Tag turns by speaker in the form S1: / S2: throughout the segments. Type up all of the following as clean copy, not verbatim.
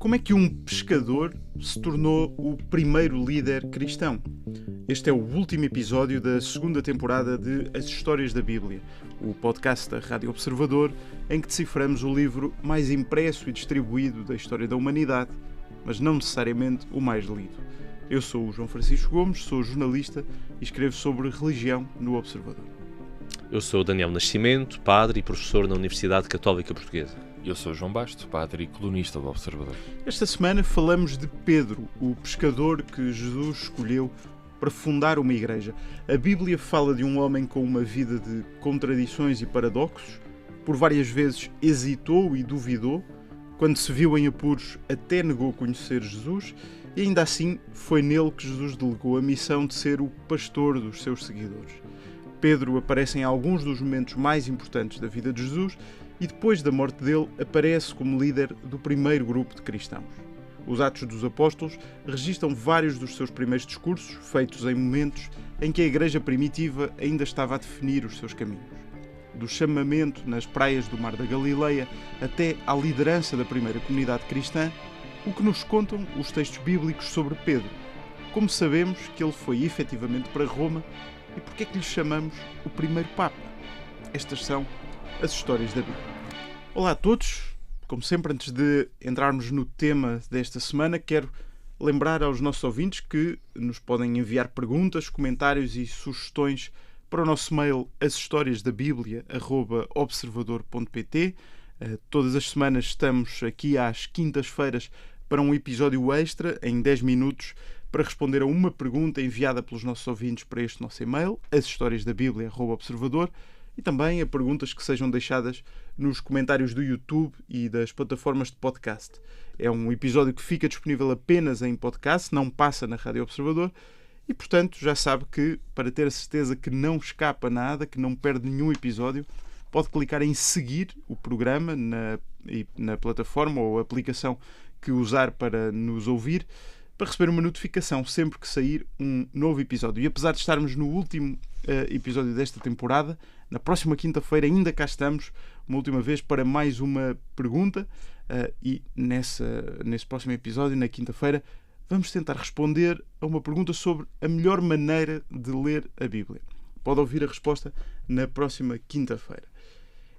S1: Como é que um pescador se tornou o primeiro líder cristão? Este é o último episódio da segunda temporada de As Histórias da Bíblia, o podcast da Rádio Observador, em que deciframos o livro mais impresso e distribuído da história da humanidade, mas não necessariamente o mais lido. Eu sou o João Francisco Gomes, sou jornalista e escrevo sobre religião no Observador.
S2: Eu sou o Daniel Nascimento, padre e professor na Universidade Católica Portuguesa.
S3: Eu sou o João Basto, padre e colunista do Observador.
S1: Esta semana falamos de Pedro, o pescador que Jesus escolheu para fundar uma igreja. A Bíblia fala de um homem com uma vida de contradições e paradoxos. Por várias vezes hesitou e duvidou. Quando se viu em apuros, até negou conhecer Jesus. E ainda assim, foi nele que Jesus delegou a missão de ser o pastor dos seus seguidores. Pedro aparece em alguns dos momentos mais importantes da vida de Jesus e depois da morte dele aparece como líder do primeiro grupo de cristãos. Os Atos dos Apóstolos registram vários dos seus primeiros discursos, feitos em momentos em que a igreja primitiva ainda estava a definir os seus caminhos. Do chamamento nas praias do Mar da Galileia até à liderança da primeira comunidade cristã, o que nos contam os textos bíblicos sobre Pedro. Como sabemos que ele foi efetivamente para Roma e porque é que lhe chamamos o primeiro Papa? Estas são as histórias da Bíblia. Olá a todos. Como sempre, antes de entrarmos no tema desta semana, quero lembrar aos nossos ouvintes que nos podem enviar perguntas, comentários e sugestões para o nosso mail ashistoriasdabiblia@observador.pt. Todas as semanas estamos aqui às quintas-feiras para um episódio extra em 10 minutos para responder a uma pergunta enviada pelos nossos ouvintes para este nosso e-mail, ashistoriasdabiblia@observador, e também a perguntas que sejam deixadas nos comentários do YouTube e das plataformas de podcast. É um episódio que fica disponível apenas em podcast, não passa na Rádio Observador e, portanto, já sabe que, para ter a certeza que não escapa nada, que não perde nenhum episódio, pode clicar em seguir o programa na plataforma ou aplicação que usar para nos ouvir, para receber uma notificação sempre que sair um novo episódio. E apesar de estarmos no último episódio desta temporada, na próxima quinta-feira ainda cá estamos, uma última vez, para mais uma pergunta. E nesse próximo episódio, na quinta-feira, vamos tentar responder a uma pergunta sobre a melhor maneira de ler a Bíblia. Pode ouvir a resposta na próxima quinta-feira.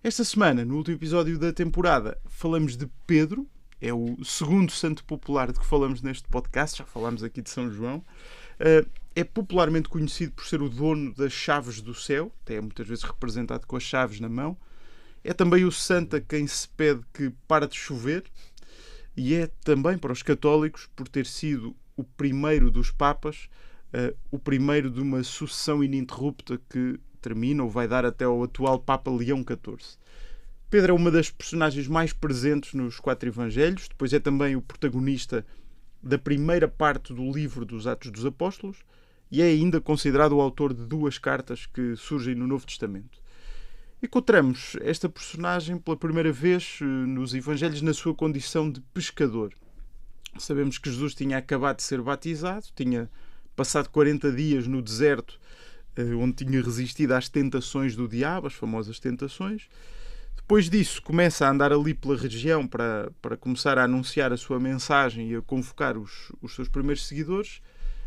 S1: Esta semana, no último episódio da temporada, falamos de Pedro. É o segundo santo popular de que falamos neste podcast. Já falámos aqui de São João. É popularmente conhecido por ser o dono das chaves do céu. Até é muitas vezes representado com as chaves na mão. É também o santo a quem se pede que para de chover. E é também, para os católicos, por ter sido o primeiro dos papas, o primeiro de uma sucessão ininterrupta que termina ou vai dar até ao atual Papa Leão XIV. Pedro é uma das personagens mais presentes nos 4 Evangelhos, depois é também o protagonista da primeira parte do livro dos Atos dos Apóstolos e é ainda considerado o autor de 2 cartas que surgem no Novo Testamento. Encontramos esta personagem pela primeira vez nos Evangelhos na sua condição de pescador. Sabemos que Jesus tinha acabado de ser batizado, tinha passado 40 dias no deserto, onde tinha resistido às tentações do diabo, as famosas tentações. Depois disso, começa a andar ali pela região para começar a anunciar a sua mensagem e a convocar os seus primeiros seguidores.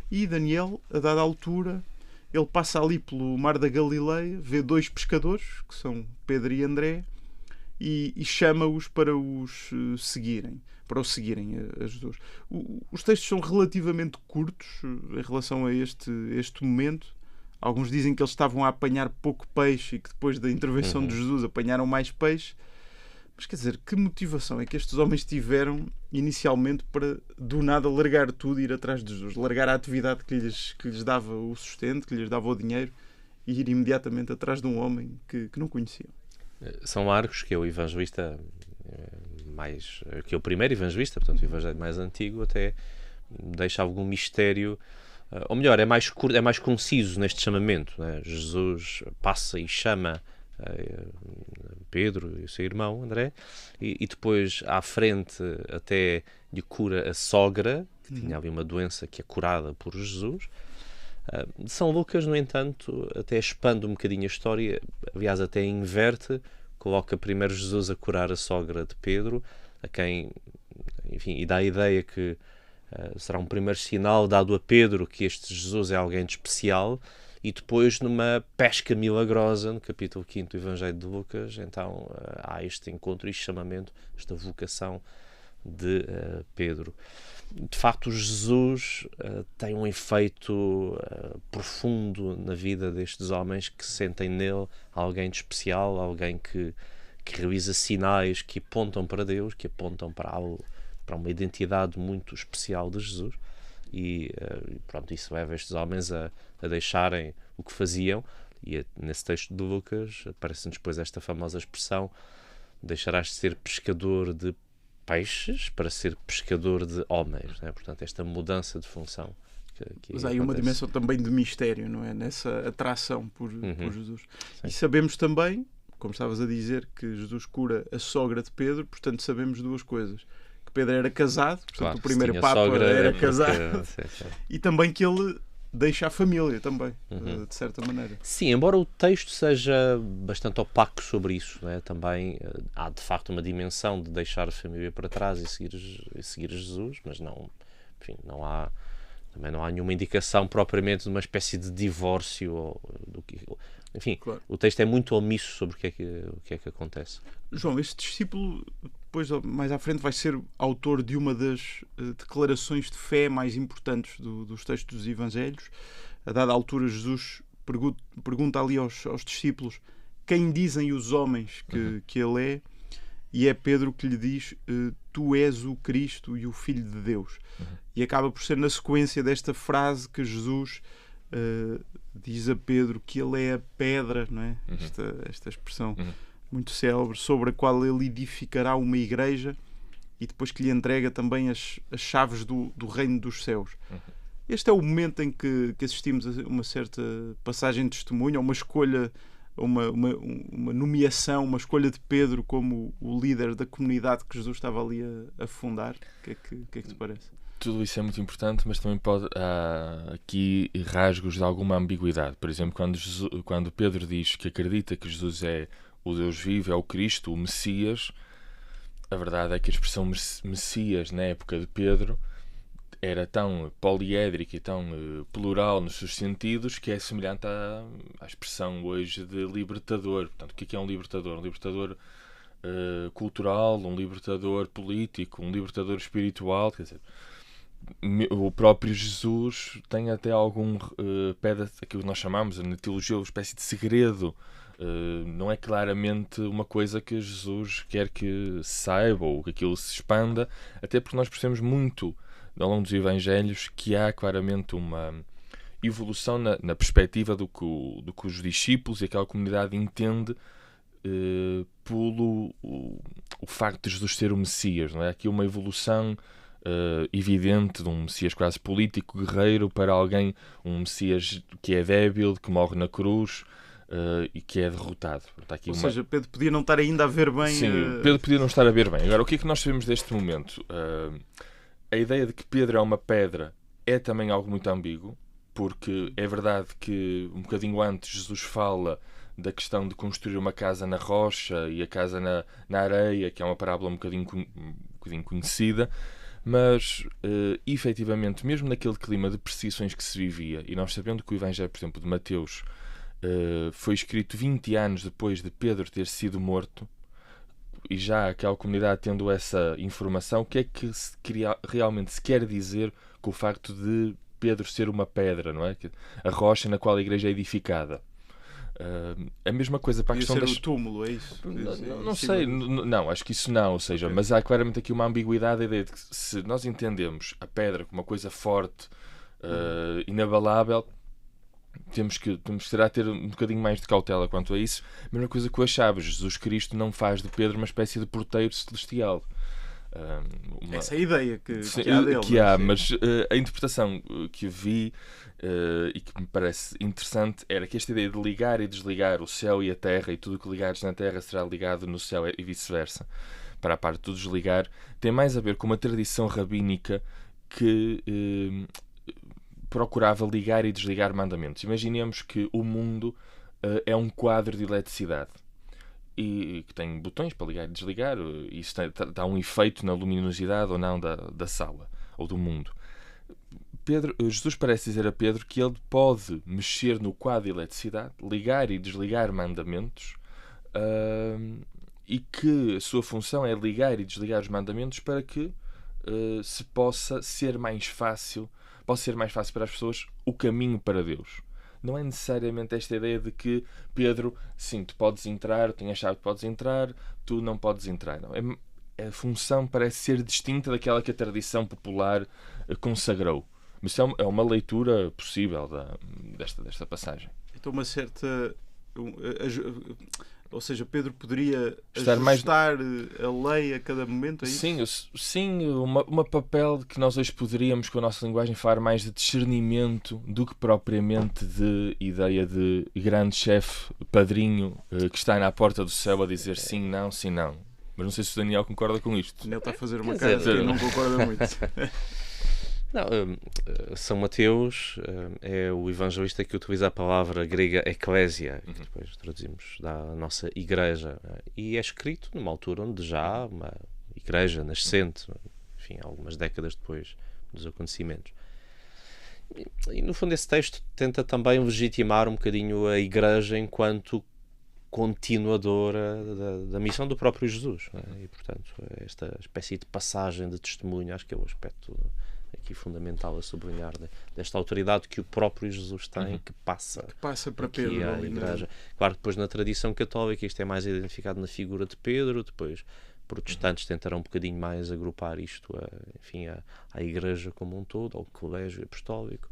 S1: E Daniel, a dada altura, ele passa ali pelo Mar da Galileia, vê 2 pescadores, que são Pedro e André, e chama-os para o seguirem a Jesus. Os textos são relativamente curtos em relação a este momento. Alguns dizem que eles estavam a apanhar pouco peixe e que depois da intervenção de Jesus apanharam mais peixe. Mas quer dizer, que motivação é que estes homens tiveram inicialmente para do nada largar tudo e ir atrás de Jesus? Largar a atividade que lhes dava o sustento, que lhes dava o dinheiro e ir imediatamente atrás de um homem que não conheciam.
S2: São Marcos, que é o evangelista que é o primeiro evangelista, portanto o evangelho mais antigo, até deixa algum mistério. Ou melhor, é mais curto, é mais conciso neste chamamento, né? Jesus passa e chama Pedro e o seu irmão André, e depois à frente até lhe cura a sogra, que tinha ali uma doença que é curada por Jesus. São Lucas, no entanto, até expande um bocadinho a história, aliás até inverte, coloca primeiro Jesus a curar a sogra de Pedro, a quem enfim, e dá a ideia que será um primeiro sinal dado a Pedro que este Jesus é alguém de especial, e depois numa pesca milagrosa, no capítulo 5 do Evangelho de Lucas, então há este encontro e chamamento, esta vocação de Pedro. De facto, Jesus tem um efeito profundo na vida destes homens que sentem nele alguém de especial, alguém que realiza sinais que apontam para Deus, que apontam para algo, para uma identidade muito especial de Jesus, e pronto, isso leva estes homens a deixarem o que faziam, e nesse texto de Lucas aparece-nos depois esta famosa expressão: deixarás de ser pescador de peixes para ser pescador de homens, né? Portanto, esta mudança de função que
S1: mas há aí uma dimensão também de mistério, não é? Nessa atração por Jesus.
S2: Sim.
S1: E sabemos também, como estavas a dizer, que Jesus cura a sogra de Pedro, portanto sabemos duas coisas: que Pedro era casado, portanto
S2: Claro,
S1: o primeiro
S2: se tinha
S1: Papa
S2: sogra,
S1: era
S2: porque-
S1: casado,
S2: sim.
S1: e também que ele deixa a família também, de certa maneira.
S2: Sim, embora o texto seja bastante opaco sobre isso, né? Também há de facto uma dimensão de deixar a família para trás e seguir Jesus, mas não, enfim, também não há nenhuma indicação propriamente de uma espécie de divórcio enfim,
S1: Claro.
S2: o texto é muito omisso sobre o que é que acontece.
S1: João, este discípulo, depois mais à frente, vai ser autor de uma das declarações de fé mais importantes dos textos dos Evangelhos. A dada altura, Jesus pergunta ali aos discípulos quem dizem os homens que ele é, e é Pedro que lhe diz: tu és o Cristo e o Filho de Deus. E acaba por ser na sequência desta frase que Jesus diz a Pedro que ele é a pedra, não é? Esta expressão muito célebre, sobre a qual ele edificará uma igreja, e depois que lhe entrega também as chaves do reino dos céus. Este é o momento em que assistimos a uma certa passagem de testemunho, a uma escolha, uma nomeação, uma escolha de Pedro como o líder da comunidade que Jesus estava ali a fundar. O que é que te parece?
S3: Tudo isso é muito importante, mas também há aqui rasgos de alguma ambiguidade. Por exemplo, quando Pedro diz que acredita que Jesus é o Deus vivo, é o Cristo, o Messias, a verdade é que a expressão Messias na época de Pedro era tão poliédrica e tão plural nos seus sentidos que é semelhante à expressão hoje de libertador. Portanto, o que é um libertador? Um libertador cultural, um libertador político, um libertador espiritual. Quer dizer, o próprio Jesus tem até algum pede aquilo que nós chamamos na teologia uma espécie de segredo. Não é claramente uma coisa que Jesus quer que saiba ou que aquilo se expanda, até porque nós percebemos muito ao longo dos Evangelhos que há claramente uma evolução na perspectiva do que os discípulos e aquela comunidade entende pelo o facto de Jesus ser o Messias. Não é? Aqui uma evolução evidente de um Messias quase político, guerreiro, para alguém, um Messias que é débil, que morre na cruz e que é derrotado. Portanto, aqui
S1: seja, Pedro podia não estar ainda a ver bem.
S3: Sim, Pedro podia não estar a ver bem. Agora, o que é que nós sabemos deste momento? A ideia de que Pedro é uma pedra é também algo muito ambíguo, porque é verdade que um bocadinho antes Jesus fala da questão de construir uma casa na rocha e a casa na areia, que é uma parábola um bocadinho conhecida, mas efetivamente, mesmo naquele clima de perseguições que se vivia, e nós sabendo que o Evangelho, por exemplo, de Mateus foi escrito 20 anos depois de Pedro ter sido morto, e já aquela comunidade tendo essa informação, o que é que realmente se quer dizer com o facto de Pedro ser uma pedra, não é? A rocha na qual a igreja é edificada. A mesma coisa para a questão
S1: o túmulo, é isso?
S3: Não sei, não, acho que isso não, ou seja, mas há claramente aqui uma ambiguidade, a ideia de que se nós entendemos a pedra como uma coisa forte, inabalável, temos que ter um bocadinho mais de cautela quanto a isso. A mesma coisa com as chaves. Jesus Cristo não faz de Pedro uma espécie de porteiro celestial.
S1: Essa é a ideia que há dele.
S3: Mas a interpretação que eu vi e que me parece interessante era que esta ideia de ligar e desligar o céu e a terra, e tudo o que ligares na terra será ligado no céu e vice-versa, para a parte do desligar, tem mais a ver com uma tradição rabínica que procurava ligar e desligar mandamentos. Imaginemos que o mundo é um quadro de eletricidade e que tem botões para ligar e desligar, e isso dá um efeito na luminosidade ou não da sala ou do mundo. Jesus parece dizer a Pedro que ele pode mexer no quadro de eletricidade, ligar e desligar mandamentos, e que a sua função é ligar e desligar os mandamentos para que se possa ser mais fácil para as pessoas o caminho para Deus. Não é necessariamente esta ideia de que Pedro, sim, tu podes entrar, tenho a chave que podes entrar, tu não podes entrar. Não. A função parece ser distinta daquela que a tradição popular consagrou. Mas é uma leitura possível desta passagem.
S1: Então uma certa... Ou seja, Pedro poderia
S3: Estar
S1: ajustar a lei a cada momento, é isso?
S3: Sim, uma papel que nós hoje poderíamos, com a nossa linguagem, falar mais de discernimento do que propriamente de ideia de grande chefe, padrinho, que está na porta do céu a dizer sim, não. Mas não sei se o Daniel concorda com isto.
S1: O Daniel está a fazer uma cara que não concorda muito.
S2: Não, São Mateus é o evangelista que utiliza a palavra grega eclésia, que depois traduzimos da nossa igreja, e é escrito numa altura onde já há uma igreja nascente, enfim, algumas décadas depois dos acontecimentos. E no fundo esse texto tenta também legitimar um bocadinho a igreja enquanto continuadora da missão do próprio Jesus, e portanto esta espécie de passagem de testemunho, acho que é o aspecto aqui fundamental a sublinhar desta autoridade que o próprio Jesus tem, que passa
S1: para Pedro
S2: à igreja. Claro que depois na tradição católica isto é mais identificado na figura de Pedro, depois protestantes tentarão um bocadinho mais agrupar isto à igreja como um todo, ao colégio apostólico.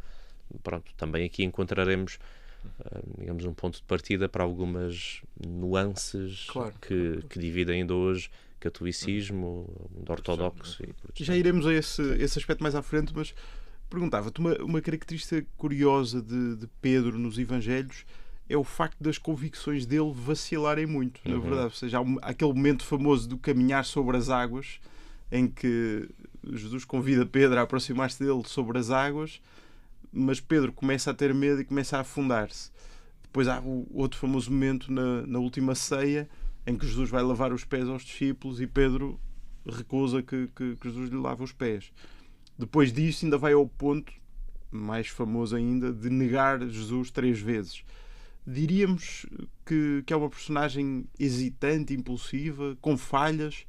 S2: Pronto, também aqui encontraremos digamos um ponto de partida para algumas nuances que dividem ainda hoje catolicismo, mundo ortodoxo.
S1: Já iremos a esse aspecto mais à frente, mas perguntava-te, uma característica curiosa de Pedro nos Evangelhos é o facto das convicções dele vacilarem muito, na verdade. Ou seja, há aquele momento famoso do caminhar sobre as águas, em que Jesus convida Pedro a aproximar-se dele sobre as águas, mas Pedro começa a ter medo e começa a afundar-se. Depois há o outro famoso momento na última ceia, em que Jesus vai lavar os pés aos discípulos e Pedro recusa que Jesus lhe lave os pés. Depois disso ainda vai ao ponto, mais famoso ainda, de negar Jesus 3 vezes. Diríamos que é uma personagem hesitante, impulsiva, com falhas,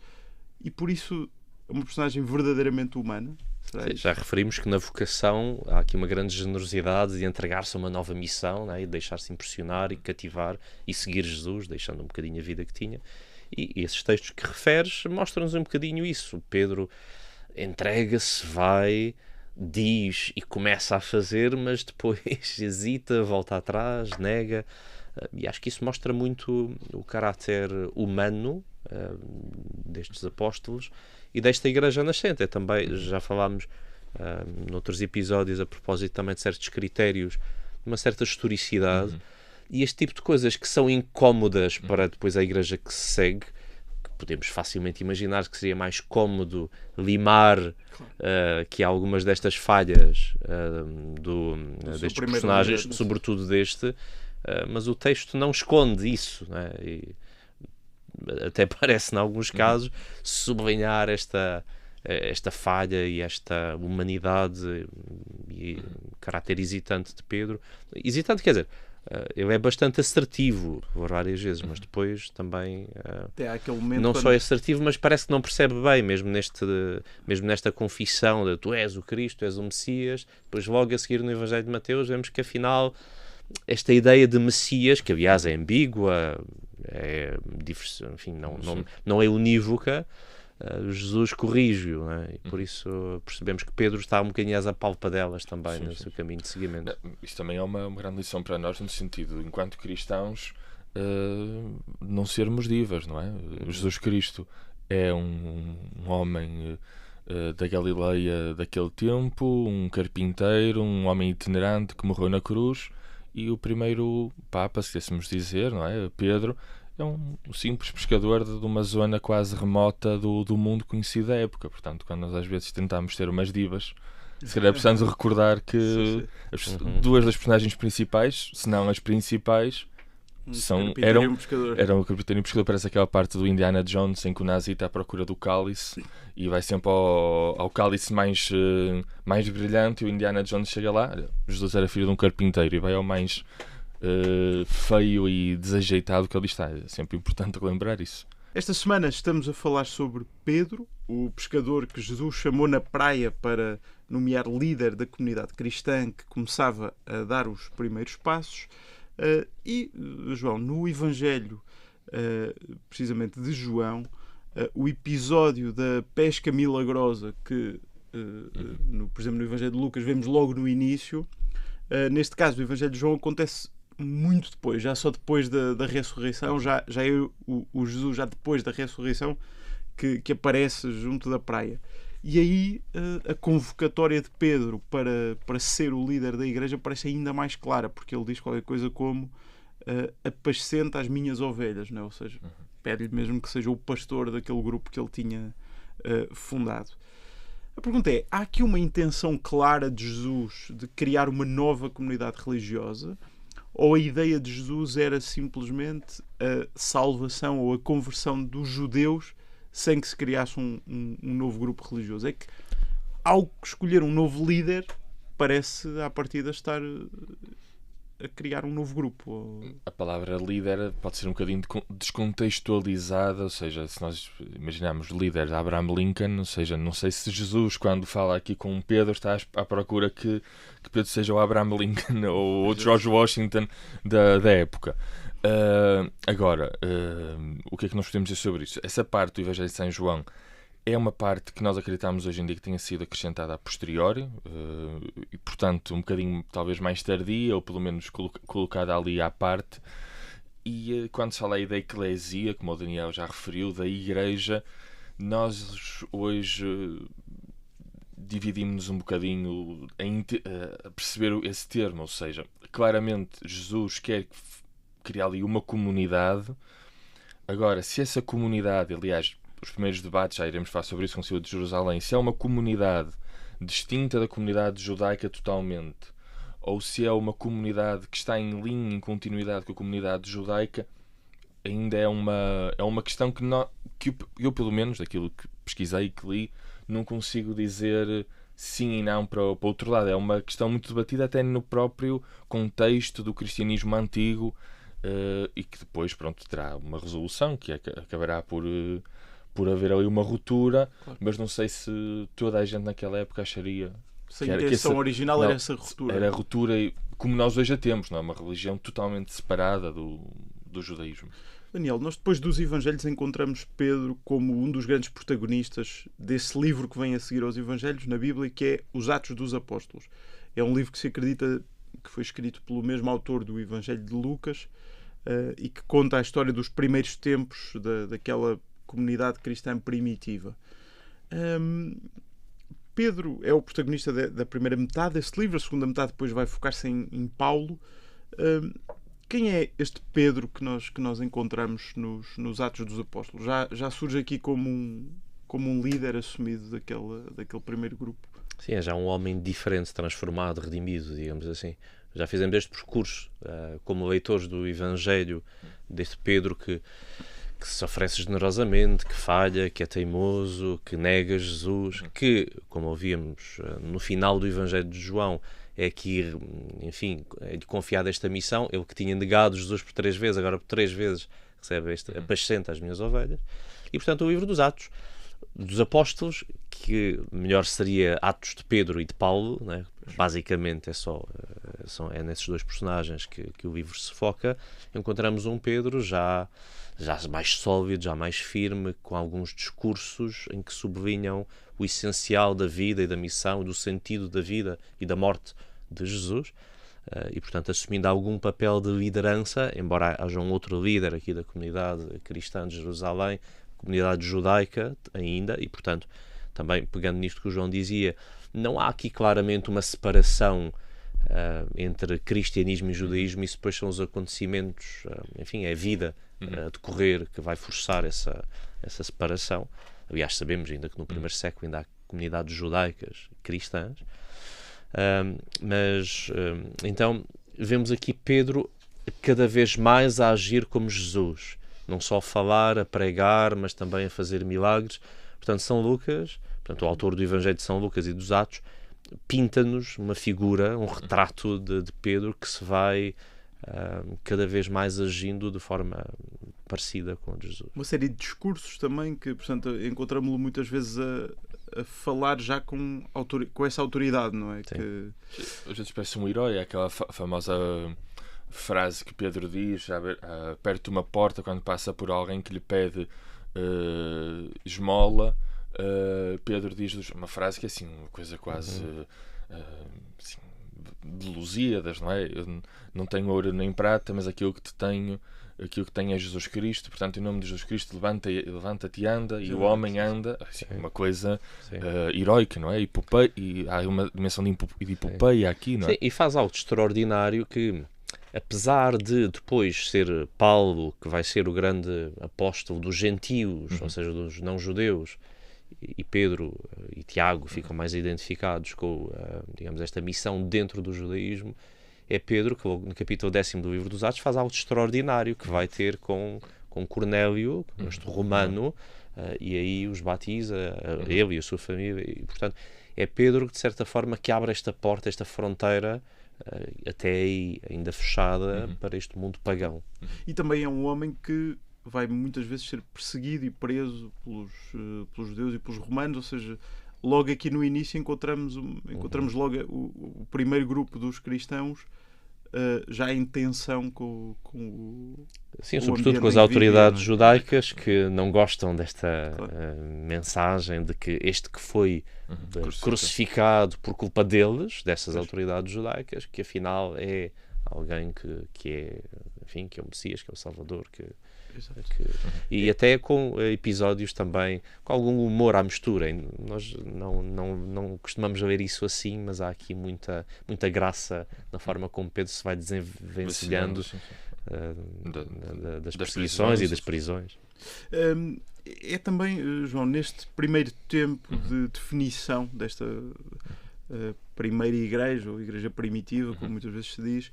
S1: e por isso é uma personagem verdadeiramente humana.
S2: Sim, já referimos que na vocação há aqui uma grande generosidade de entregar-se a uma nova missão, né, e deixar-se impressionar e cativar e seguir Jesus, deixando um bocadinho a vida que tinha. E esses textos que referes mostram-nos um bocadinho isso. Pedro entrega-se, vai, diz e começa a fazer, mas depois hesita, volta atrás, nega. E acho que isso mostra muito o caráter humano destes apóstolos e desta igreja nascente. Também já falámos noutros episódios a propósito também de certos critérios, de uma certa historicidade, e este tipo de coisas que são incómodas para depois a igreja que se segue, que podemos facilmente imaginar que seria mais cómodo limar que há algumas destas falhas destes personagens, sobretudo deste, mas o texto não esconde isso, né? E até parece, em alguns casos, sublinhar esta falha e esta humanidade e caráter hesitante de Pedro. Hesitante, quer dizer, ele é bastante assertivo por várias vezes, mas depois também não só é assertivo, mas parece que não percebe bem, mesmo nesta confissão de tu és o Cristo, tu és o Messias. Depois logo a seguir no Evangelho de Mateus vemos que afinal esta ideia de Messias, que aliás é ambígua, enfim, não é unívoca, Jesus corrige-o, né? E por isso percebemos que Pedro está um bocadinho às apalpadelas também no seu caminho de seguimento.
S3: Isto também é uma grande lição para nós, no sentido, enquanto cristãos, não sermos divas, não é? Jesus Cristo é um homem da Galileia daquele tempo, um carpinteiro, um homem itinerante que morreu na cruz, e o primeiro Papa, se queríssemos dizer, não é? Pedro, é um simples pescador de uma zona quase remota do mundo conhecido da época. Portanto, quando nós às vezes tentamos ter umas divas, se calhar precisamos recordar que duas das personagens principais, se não as principais,
S1: Carpinteiro e um pescador.
S3: Era um carpinteiro e um pescador. Parece aquela parte do Indiana Jones em que o Nazi está à procura do cálice e vai sempre ao cálice mais brilhante, e o Indiana Jones chega lá. Jesus era filho de um carpinteiro e vai ao mais feio e desajeitado que ali está. É sempre importante lembrar isso.
S1: Esta semana estamos a falar sobre Pedro, o pescador que Jesus chamou na praia para nomear líder da comunidade cristã que começava a dar os primeiros passos. E, João, no Evangelho, precisamente de João, o episódio da pesca milagrosa que, por exemplo, no Evangelho de Lucas vemos logo no início, neste caso o Evangelho de João acontece muito depois, já só depois da ressurreição, já é o Jesus já depois da ressurreição que aparece junto da praia. E aí a convocatória de Pedro para ser o líder da igreja parece ainda mais clara, porque ele diz qualquer coisa como apascenta as minhas ovelhas, não é? Ou seja, pede-lhe mesmo que seja o pastor daquele grupo que ele tinha fundado. A pergunta é, há aqui uma intenção clara de Jesus de criar uma nova comunidade religiosa, ou a ideia de Jesus era simplesmente a salvação ou a conversão dos judeus sem que se criasse um novo grupo religioso? É que, ao escolher um novo líder, parece, à partida, estar a criar um novo grupo.
S3: A palavra líder pode ser um bocadinho descontextualizada, ou seja, se nós imaginarmos líder de Abraham Lincoln, ou seja, não sei se Jesus, quando fala aqui com Pedro, está à procura que Pedro seja o Abraham Lincoln ou o George Washington da época. Agora, o que é que nós podemos dizer sobre isso? Essa parte do Evangelho de São João é uma parte que nós acreditamos hoje em dia que tenha sido acrescentada a posteriori, e portanto um bocadinho talvez mais tardia, ou pelo menos colocada ali à parte. E quando se fala aí da eclesia, como o Daniel já referiu, da igreja, nós hoje dividimos-nos um bocadinho a perceber esse termo, ou seja, claramente Jesus quer criar ali uma comunidade. Agora, se essa comunidade, aliás, os primeiros debates, já iremos falar sobre isso, com o Concílio de Jerusalém, se é uma comunidade distinta da comunidade judaica totalmente, ou se é uma comunidade que está em linha, em continuidade com a comunidade judaica, ainda é uma questão que eu, pelo menos, daquilo que pesquisei e que li, não consigo dizer sim e não para o outro lado. É uma questão muito debatida até no próprio contexto do cristianismo antigo, e que depois, pronto, terá uma resolução que acabará por haver ali uma ruptura, claro. Mas não sei se toda a gente naquela época acharia
S1: que a intenção original era essa ruptura.
S3: Era a ruptura, como nós hoje a temos, não é? Uma religião totalmente separada do judaísmo.
S1: Daniel, nós depois dos Evangelhos encontramos Pedro como um dos grandes protagonistas desse livro que vem a seguir aos Evangelhos na Bíblia, que é Os Atos dos Apóstolos. É um livro que se acredita que foi escrito pelo mesmo autor do Evangelho de Lucas, e que conta a história dos primeiros tempos daquela comunidade cristã primitiva. Pedro é o protagonista da primeira metade desse livro, a segunda metade depois vai focar-se em Paulo. Quem é este Pedro que nós encontramos nos Atos dos Apóstolos? Já surge aqui como um líder assumido daquele primeiro grupo?
S2: Sim, é já um homem diferente, transformado, redimido, digamos assim. Já fizemos este percurso como leitores do Evangelho, deste Pedro que se oferece generosamente, que falha, que é teimoso, que nega Jesus, que, como ouvíamos no final do Evangelho de João, é que, enfim, é-lhe confiada esta missão. Ele que tinha negado Jesus por 3 vezes, agora por 3 vezes recebe apascenta as minhas ovelhas. E, portanto, o livro dos Atos dos Apóstolos, que melhor seria Atos de Pedro e de Paulo, né? Basicamente é nesses 2 personagens que o livro se foca. Encontramos um Pedro já mais sólido, já mais firme, com alguns discursos em que sublinham o essencial da vida e da missão, do sentido da vida e da morte de Jesus, e portanto assumindo algum papel de liderança, embora haja um outro líder aqui da comunidade cristã de Jerusalém, comunidade judaica ainda, e portanto também pegando nisto que o João dizia, não há aqui claramente uma separação entre cristianismo e judaísmo. Isso depois são os acontecimentos, enfim, é a vida a decorrer que vai forçar essa separação. Aliás, sabemos ainda que no primeiro século ainda há comunidades judaicas cristãs, mas então vemos aqui Pedro cada vez mais a agir como Jesus. Não só a falar, a pregar, mas também a fazer milagres. Portanto, São Lucas, portanto, o autor do Evangelho de São Lucas e dos Atos, pinta-nos uma figura, um retrato de Pedro que se vai cada vez mais agindo de forma parecida com Jesus.
S1: Uma série de discursos também que, portanto, encontramos-lo muitas vezes a falar já com essa autoridade, não é? Que...
S3: Às vezes parece um herói, aquela famosa frase que Pedro diz perto de uma porta quando passa por alguém que lhe pede esmola. Pedro diz uma frase que é assim, uma coisa quase assim, de Lusíadas, não é? Eu não tenho ouro nem prata, mas aquilo que tenho é Jesus Cristo. Portanto, em nome de Jesus Cristo, levanta-te e anda, e o homem anda. Assim, uma coisa heroica, não é? E há uma dimensão de epopeia aqui, não é?
S2: Sim, e faz algo extraordinário que, apesar de depois ser Paulo, que vai ser o grande apóstolo dos gentios, ou seja, dos não-judeus, e Pedro e Tiago ficam mais identificados com, digamos, esta missão dentro do judaísmo, é Pedro que no capítulo 10º do livro dos Atos faz algo extraordinário que vai ter com Cornélio, este romano, e aí os batiza, ele e a sua família, e portanto é Pedro que de certa forma que abre esta porta, esta fronteira até aí ainda fechada para este mundo pagão.
S1: E também é um homem que vai muitas vezes ser perseguido e preso pelos judeus e pelos romanos, ou seja, logo aqui no início encontramos logo o primeiro grupo dos cristãos já em tensão com
S2: Sim, sobretudo com as autoridades judaicas que não gostam desta mensagem de que este que foi crucificado por culpa deles, dessas autoridades judaicas, que afinal é alguém que é, enfim, que é o Messias, que é o Salvador, e até com episódios também com algum humor à mistura. Nós não costumamos ver isso assim, mas há aqui muita graça na forma como Pedro se vai desenvencilhando das perseguições e das prisões.
S1: É também, João, neste primeiro tempo de definição desta primeira igreja, ou igreja primitiva, como muitas vezes se diz,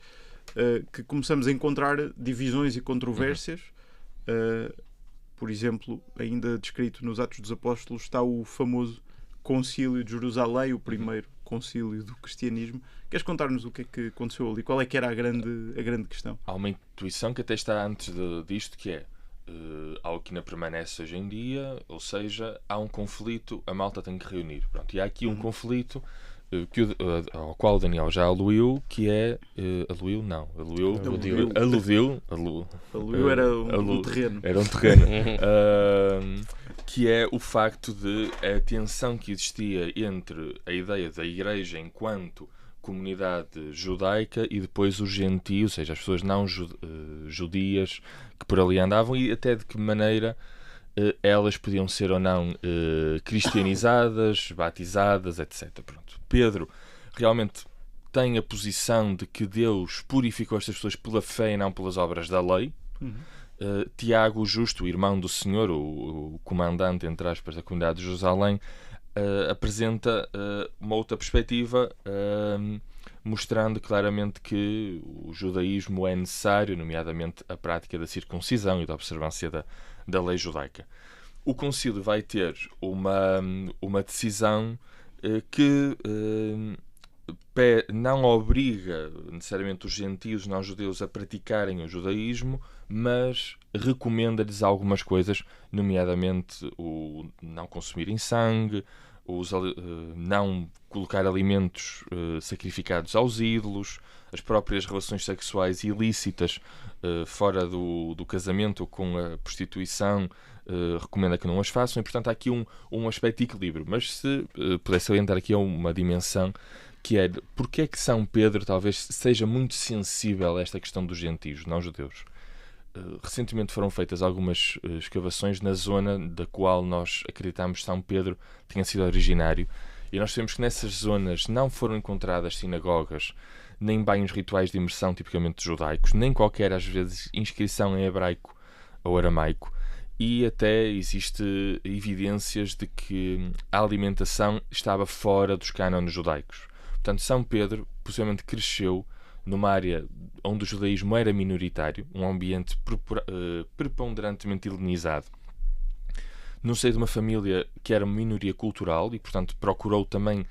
S1: que começamos a encontrar divisões e controvérsias. Por exemplo, ainda descrito nos Atos dos Apóstolos está o famoso Concílio de Jerusalém, o primeiro concílio do cristianismo. Queres contar-nos o que é que aconteceu ali? Qual é que era a grande questão?
S3: Há uma intuição que até está antes disto, que é algo que ainda permanece hoje em dia, ou seja, há um conflito, a malta tem que reunir. Pronto, e há aqui um conflito ao qual o Daniel já aluiu, que é aluiu
S1: era um terreno.
S3: Era um terreno. Que é o facto de a tensão que existia entre a ideia da igreja enquanto comunidade judaica e depois os gentios, ou seja, as pessoas não judias que por ali andavam, e até de que maneira elas podiam ser ou não cristianizadas, batizadas, etc. Pronto. Pedro realmente tem a posição de que Deus purificou estas pessoas pela fé e não pelas obras da lei. Tiago, o justo, o irmão do Senhor, o comandante, entre aspas, da comunidade de Jerusalém, apresenta uma outra perspectiva, mostrando claramente que o judaísmo é necessário, nomeadamente a prática da circuncisão e da observância da lei judaica. O concílio vai ter uma decisão que não obriga necessariamente os gentios não judeus a praticarem o judaísmo, mas recomenda-lhes algumas coisas, nomeadamente o não consumirem sangue, não colocar alimentos sacrificados aos ídolos, as próprias relações sexuais ilícitas fora do casamento com a prostituição, recomenda que não as façam, e portanto há aqui um aspecto de equilíbrio. Mas se pudesse salientar aqui uma dimensão, que é porque é que São Pedro talvez seja muito sensível a esta questão dos gentios, não judeus. Recentemente foram feitas algumas escavações na zona da qual nós acreditamos São Pedro tenha sido originário, e nós sabemos que nessas zonas não foram encontradas sinagogas, nem banhos rituais de imersão tipicamente judaicos, nem qualquer, às vezes, inscrição em hebraico ou aramaico, e até existe evidências de que a alimentação estava fora dos cânones judaicos. Portanto, São Pedro possivelmente cresceu numa área onde o judaísmo era minoritário, um ambiente preponderantemente helenizado, no seio de uma família que era uma minoria cultural e, portanto, procurou também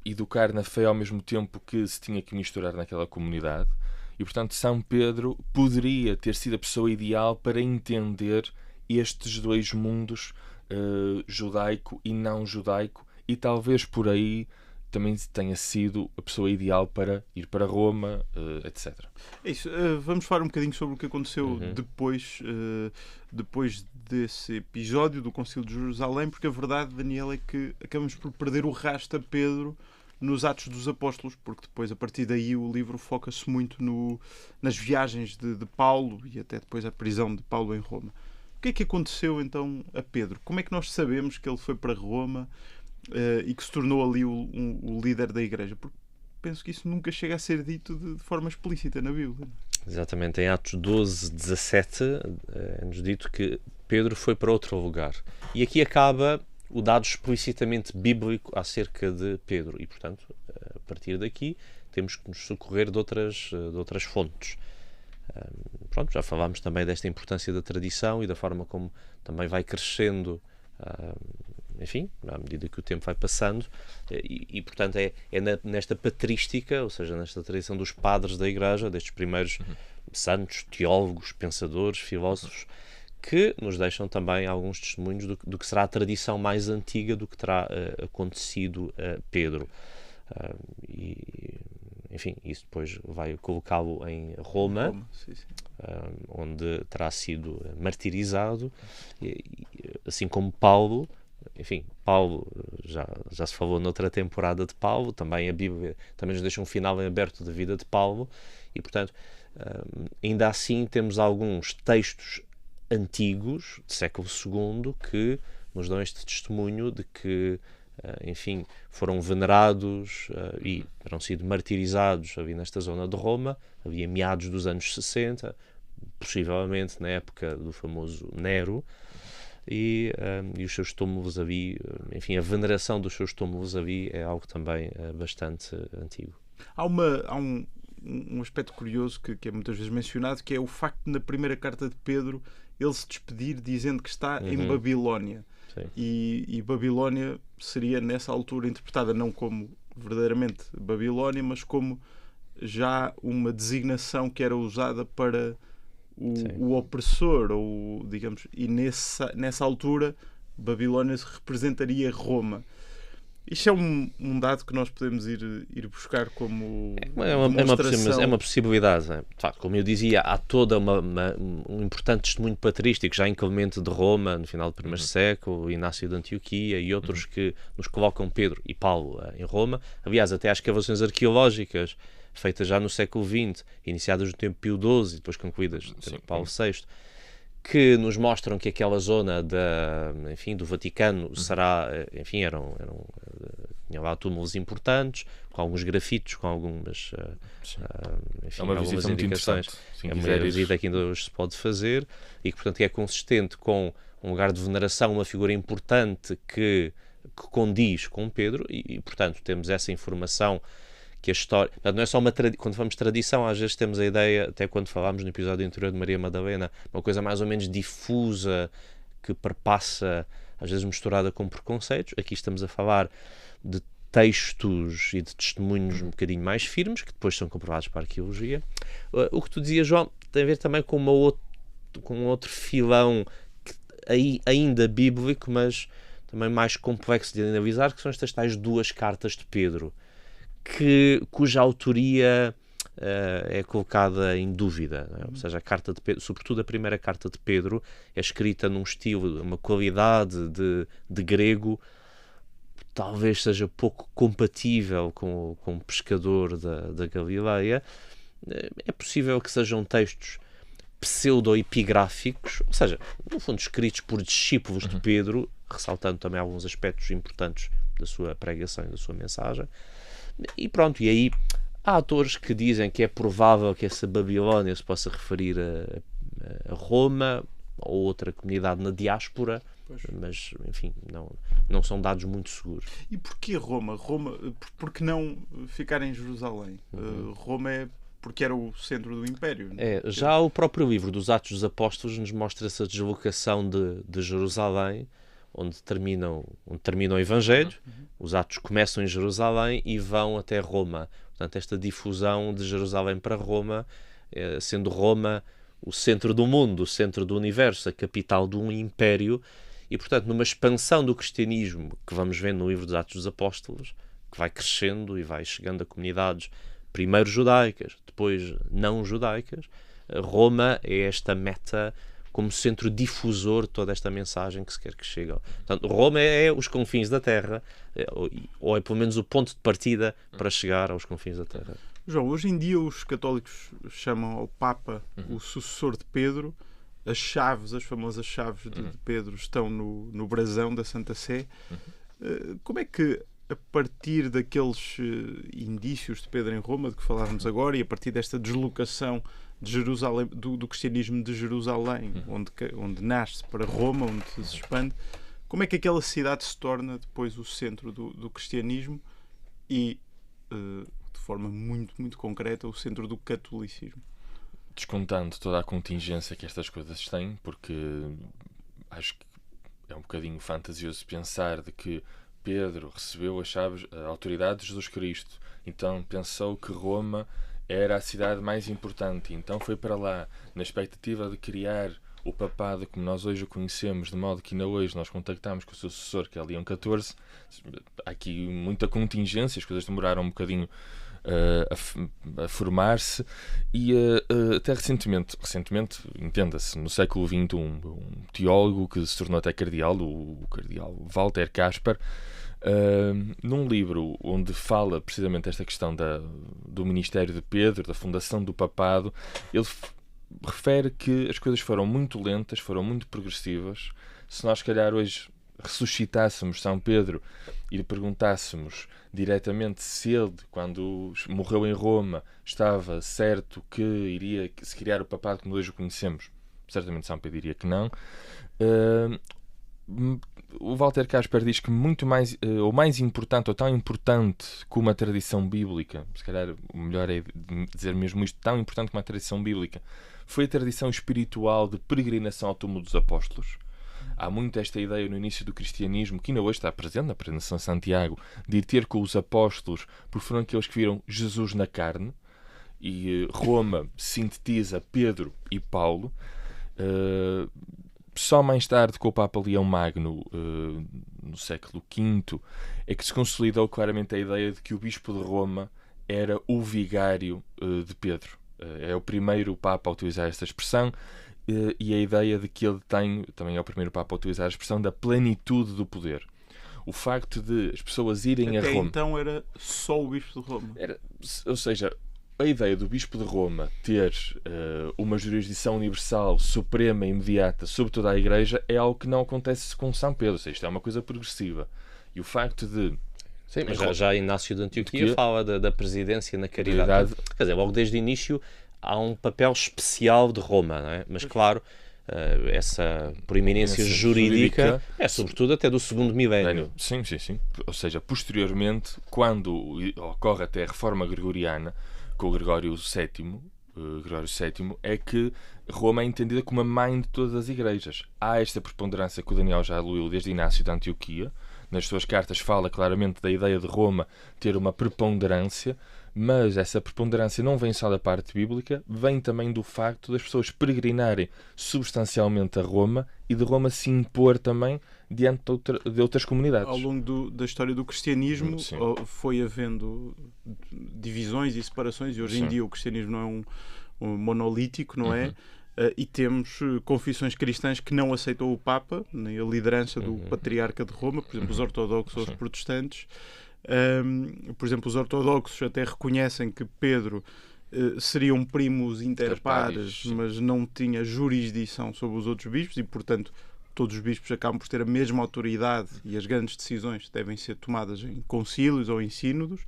S3: educar na fé ao mesmo tempo que se tinha que misturar naquela comunidade. E, portanto, São Pedro poderia ter sido a pessoa ideal para entender estes dois mundos, judaico e não judaico, e talvez por aí também tenha sido a pessoa ideal para ir para Roma, etc.
S1: É isso. Vamos falar um bocadinho sobre o que aconteceu depois desse episódio do Concílio de Jerusalém, porque a verdade, Daniel, é que acabamos por perder o rastro a Pedro nos Atos dos Apóstolos, porque depois, a partir daí, o livro foca-se muito nas viagens de Paulo e até depois a prisão de Paulo em Roma. O que é que aconteceu então a Pedro? Como é que nós sabemos que ele foi para Roma e que se tornou ali o líder da igreja? Porque penso que isso nunca chega a ser dito de forma explícita na Bíblia.
S2: Exatamente, em Atos 12, 17 é-nos dito que Pedro foi para outro lugar. E aqui acaba o dado explicitamente bíblico acerca de Pedro. E, portanto, a partir daqui temos que nos socorrer de outras fontes. Pronto, já falámos também desta importância da tradição e da forma como também vai crescendo, enfim, à medida que o tempo vai passando, e portanto nesta patrística, ou seja, nesta tradição dos padres da Igreja, destes primeiros santos, teólogos, pensadores, filósofos, que nos deixam também alguns testemunhos do que será a tradição mais antiga do que terá acontecido a Pedro. Enfim, isso depois vai colocá-lo em Roma,
S1: Sim.
S2: Onde terá sido martirizado, assim como Paulo. Enfim, Paulo, já se falou noutra temporada de Paulo, também a Bíblia também nos deixa um final em aberto da vida de Paulo, e portanto, ainda assim temos alguns textos antigos, do século II, que nos dão este testemunho de que enfim, foram venerados e terão sido martirizados ali nesta zona de Roma, havia meados dos anos 60, possivelmente na época do famoso Nero, e os seus túmulos ali, enfim, a veneração dos seus túmulos ali é algo também bastante antigo.
S1: Há um aspecto curioso que é muitas vezes mencionado, que é o facto de, na primeira carta de Pedro, ele se despedir dizendo que está em Babilónia. E Babilónia seria nessa altura interpretada não como verdadeiramente Babilónia, mas como já uma designação que era usada para o opressor, ou digamos, e nessa altura Babilónia representaria Roma. Isto é um dado que nós podemos ir buscar como
S2: é uma possibilidade. Né? De facto, como eu dizia, há toda um importante testemunho patrístico, já em Clemente de Roma, no final do primeiro século, Inácio de Antioquia e outros que nos colocam Pedro e Paulo em Roma. Aliás, até as escavações arqueológicas feitas já no século XX, iniciadas no tempo Pio XII e depois concluídas no tempo Paulo VI, que nos mostram que aquela zona do Vaticano será, enfim, tinha lá túmulos importantes, com alguns grafitos, com algumas, enfim, algumas indicações. É uma visita que ainda hoje se pode fazer e que, portanto, é consistente com um lugar de veneração, uma figura importante que condiz com Pedro e, portanto, temos essa informação que a história... Não é só uma quando falamos de tradição, às vezes temos a ideia, até quando falámos no episódio anterior de Maria Madalena, uma coisa mais ou menos difusa, que perpassa, às vezes misturada com preconceitos. Aqui estamos a falar de textos e de testemunhos um bocadinho mais firmes, que depois são comprovados para a arqueologia. O que tu dizias, João, tem a ver também com um outro filão ainda bíblico, mas também mais complexo de analisar, que são estas tais duas cartas de Pedro, cuja autoria é colocada em dúvida, não é? Ou seja, a carta de Pedro, sobretudo a primeira carta de Pedro, é escrita num estilo, uma qualidade de grego, talvez seja pouco compatível com o pescador da Galileia. É possível que sejam textos pseudo-epigráficos, ou seja, no fundo escritos por discípulos de Pedro, ressaltando também alguns aspectos importantes da sua pregação e da sua mensagem. E pronto, e aí há autores que dizem que é provável que essa Babilónia se possa referir a Roma ou outra comunidade na diáspora, mas, enfim, não são dados muito seguros.
S1: E porquê Roma? Por que não ficar em Jerusalém? Roma é porque era o centro do Império.
S2: Já o próprio livro dos Atos dos Apóstolos nos mostra essa deslocação de Jerusalém, onde termina o Evangelho. Os Atos começam em Jerusalém e vão até Roma. Portanto, esta difusão de Jerusalém para Roma, sendo Roma o centro do mundo, o centro do universo, a capital de um império, e, portanto, numa expansão do cristianismo que vamos ver no livro dos Atos dos Apóstolos, que vai crescendo e vai chegando a comunidades primeiro judaicas, depois não judaicas. Roma é esta meta como centro difusor de toda esta mensagem que se quer que chegue. Portanto, Roma é os confins da Terra, ou é pelo menos o ponto de partida para chegar aos confins da Terra.
S1: João, hoje em dia os católicos chamam ao Papa o sucessor de Pedro. As famosas chaves de Pedro estão no brasão da Santa Sé. Como é que, a partir daqueles indícios de Pedro em Roma, de que falávamos agora, e a partir desta deslocação de Jerusalém, do cristianismo de Jerusalém, onde nasce para Roma, onde se expande, como é que aquela cidade se torna depois o centro do cristianismo e, de forma muito, muito concreta, o centro do catolicismo?
S3: Descontando toda a contingência que estas coisas têm, porque acho que é um bocadinho fantasioso pensar de que Pedro recebeu as chaves, a autoridade de Jesus Cristo, então pensou que Roma era a cidade mais importante, então foi para lá na expectativa de criar o papado como nós hoje o conhecemos, de modo que ainda hoje nós contactámos com o seu sucessor, que é Leão XIV. Há aqui muita contingência, as coisas demoraram um bocadinho a formar-se, e até recentemente, entenda-se, no século XXI, um teólogo que se tornou até cardeal, o cardeal Walter Kasper, num livro onde fala precisamente esta questão do ministério de Pedro, da fundação do papado, ele refere que as coisas foram muito lentas, foram muito progressivas. Se nós, se calhar, hoje ressuscitássemos São Pedro e lhe perguntássemos diretamente se ele, quando morreu em Roma, estava certo que iria se criar o papado como hoje o conhecemos, certamente São Pedro diria que não. O Walter Kasper diz que muito mais, ou mais importante, ou tão importante como a tradição bíblica, se calhar o melhor é dizer mesmo isto, tão importante como a tradição bíblica, foi a tradição espiritual de peregrinação ao túmulo dos apóstolos. Há muito esta ideia no início do cristianismo, que ainda hoje está presente na peregrinação de Santiago, de ir ter com os apóstolos, porque foram aqueles que viram Jesus na carne, e Roma sintetiza Pedro e Paulo. Só mais tarde, com o Papa Leão Magno, no século V, é que se consolidou claramente a ideia de que o Bispo de Roma era o vigário de Pedro. É o primeiro Papa a utilizar esta expressão, e a ideia de que ele também é o primeiro Papa a utilizar a expressão da plenitude do poder. O facto de as pessoas irem a Roma...
S1: então era só o Bispo de Roma.
S3: Ou seja, a ideia do Bispo de Roma ter uma jurisdição universal, suprema e imediata sobre toda a Igreja é algo que não acontece com São Pedro. Ou seja, isto é uma coisa progressiva. E o facto de...
S2: Sim, mas já Inácio de Antioquia fala da presidência na caridade. Quer dizer, logo desde o início há um papel especial de Roma, não é? Mas claro, essa proeminência jurídica é sobretudo até do segundo milénio.
S3: Sim. Ou seja, posteriormente, quando ocorre até a reforma gregoriana, com o Gregório VII, é que Roma é entendida como a mãe de todas as igrejas. Há esta preponderância que o Daniel já aluiu desde Inácio de Antioquia. Nas suas cartas fala claramente da ideia de Roma ter uma preponderância, mas essa preponderância não vem só da parte bíblica, vem também do facto das pessoas peregrinarem substancialmente a Roma e de Roma se impor também diante de outras comunidades.
S1: Ao longo da história do cristianismo foi havendo divisões e separações, e hoje em dia o cristianismo não é um monolítico, não é? E temos confissões cristãs que não aceitam o Papa, nem a liderança do Patriarca de Roma, por exemplo, os ortodoxos ou os protestantes. Por exemplo, os ortodoxos até reconhecem que Pedro seriam primos inter pares, mas não tinha jurisdição sobre os outros bispos e, portanto, todos os bispos acabam por ter a mesma autoridade e as grandes decisões devem ser tomadas em concílios ou em sínodos.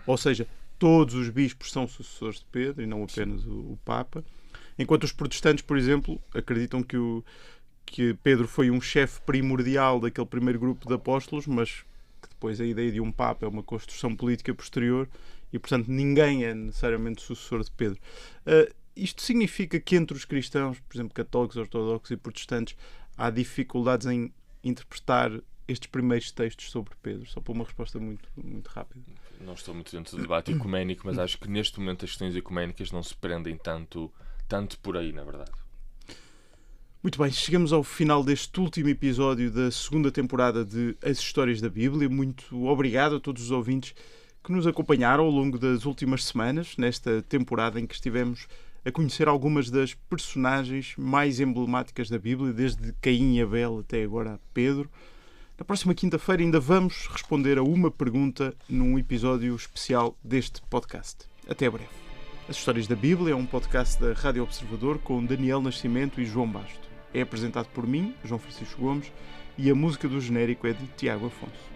S1: Ou seja, todos os bispos são sucessores de Pedro e não apenas o Papa. Enquanto os protestantes, por exemplo, acreditam que Pedro foi um chefe primordial daquele primeiro grupo de apóstolos, mas que depois a ideia de um Papa é uma construção política posterior e, portanto, ninguém é necessariamente sucessor de Pedro. Isto significa que entre os cristãos, por exemplo, católicos, ortodoxos e protestantes, há dificuldades em interpretar estes primeiros textos sobre Pedro? Só para uma resposta muito, muito rápida.
S3: Não estou muito dentro do debate ecuménico, mas acho que neste momento as questões ecuménicas não se prendem tanto por aí, na verdade.
S1: Muito bem, chegamos ao final deste último episódio da segunda temporada de As Histórias da Bíblia. Muito obrigado a todos os ouvintes que nos acompanharam ao longo das últimas semanas, nesta temporada em que estivemos a conhecer algumas das personagens mais emblemáticas da Bíblia, desde Caim e Abel até agora a Pedro. Na próxima quinta-feira ainda vamos responder a uma pergunta num episódio especial deste podcast. Até breve. As Histórias da Bíblia é um podcast da Rádio Observador com Daniel Nascimento e João Basto. É apresentado por mim, João Francisco Gomes, e a música do genérico é de Tiago Afonso.